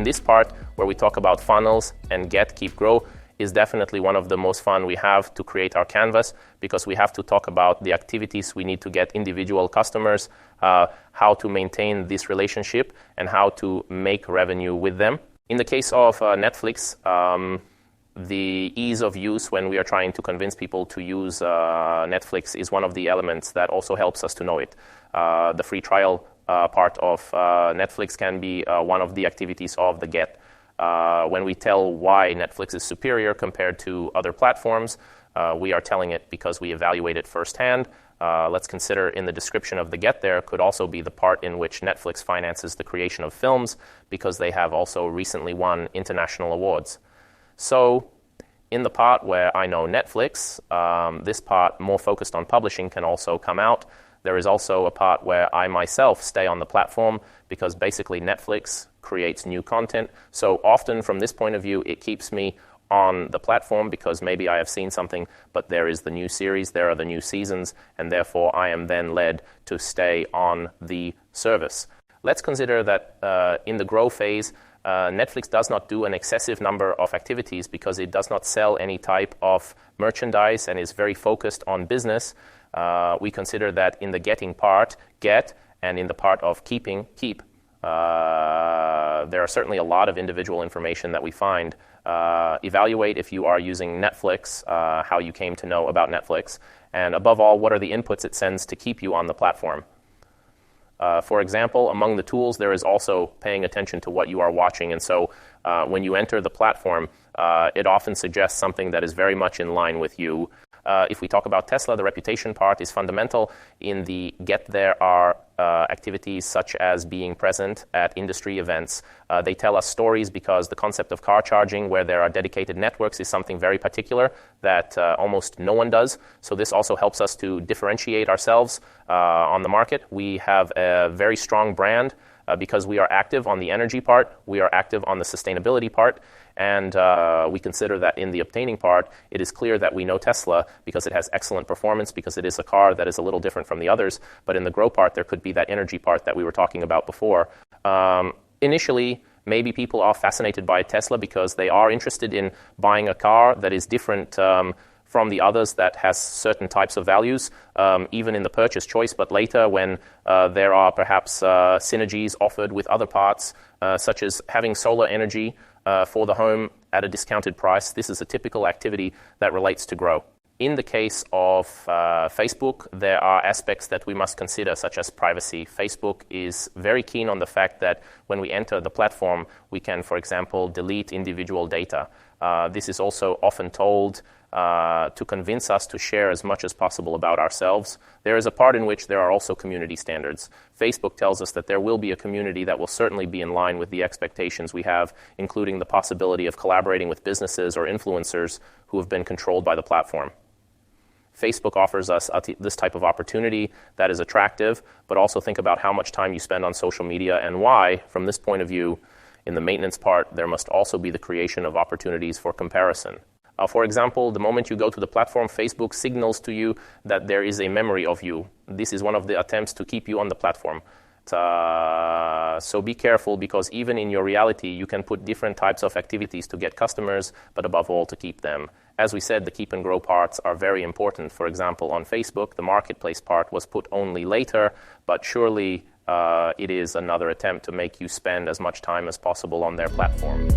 in this part where we talk about funnels and get, keep, grow is definitely one of the most fun we have to create our canvas, because we have to talk about the activities we need to get individual customers, how to maintain this relationship, and how to make revenue with them. In the case of Netflix, the ease of use when we are trying to convince people to use Netflix is one of the elements that also helps us to know it. The free trial part of Netflix can be one of the activities of the get. When we tell why Netflix is superior compared to other platforms, we are telling it because we evaluate it firsthand. Let's consider in the description of the get there could also be the part in which Netflix finances the creation of films, because they have also recently won international awards. So in the part where I know Netflix, this part more focused on publishing can also come out. There is also a part where I myself stay on the platform, because basically Netflix creates new content. So often from this point of view, it keeps me on the platform because maybe I have seen something, but there is the new series, there are the new seasons, and therefore I am then led to stay on the service. Let's consider that in the grow phase, Netflix does not do an excessive number of activities because it does not sell any type of merchandise and is very focused on business. We consider that in the getting part, get, and in the part of keeping, keep. There are certainly a lot of individual information that we find. Evaluate if you are using Netflix, how you came to know about Netflix, and above all, what are the inputs it sends to keep you on the platform. For example, among the tools, there is also paying attention to what you are watching. And so when you enter the platform, it often suggests something that is very much in line with you. If we talk about Tesla, the reputation part is fundamental. In the get, there are activities such as being present at industry events. They tell us stories because the concept of car charging, where there are dedicated networks, is something very particular that almost no one does. So this also helps us to differentiate ourselves on the market. We have a very strong brand because we are active on the energy part, we are active on the sustainability part, and we consider that in the obtaining part, it is clear that we know Tesla because it has excellent performance, because it is a car that is a little different from the others. But in the grow part, there could be that energy part that we were talking about before. Initially, maybe people are fascinated by Tesla because they are interested in buying a car that is different from the others, that has certain types of values, even in the purchase choice. But later, when there are perhaps synergies offered with other parts, such as having solar energy for the home at a discounted price, this is a typical activity that relates to grow. In the case of Facebook, there are aspects that we must consider, such as privacy. Facebook is very keen on the fact that when we enter the platform, we can, for example, delete individual data. This is also often told to convince us to share as much as possible about ourselves. There is a part in which there are also community standards. Facebook tells us that there will be a community that will certainly be in line with the expectations we have, including the possibility of collaborating with businesses or influencers who have been controlled by the platform. Facebook offers us this type of opportunity that is attractive, but also think about how much time you spend on social media and why, from this point of view, in the maintenance part, there must also be the creation of opportunities for comparison. For example, the moment you go to the platform, Facebook signals to you that there is a memory of you. This is one of the attempts to keep you on the platform. So be careful, because even in your reality, you can put different types of activities to get customers, but above all, to keep them. As we said, the keep and grow parts are very important. For example, on Facebook, the marketplace part was put only later, but surely it is another attempt to make you spend as much time as possible on their platform.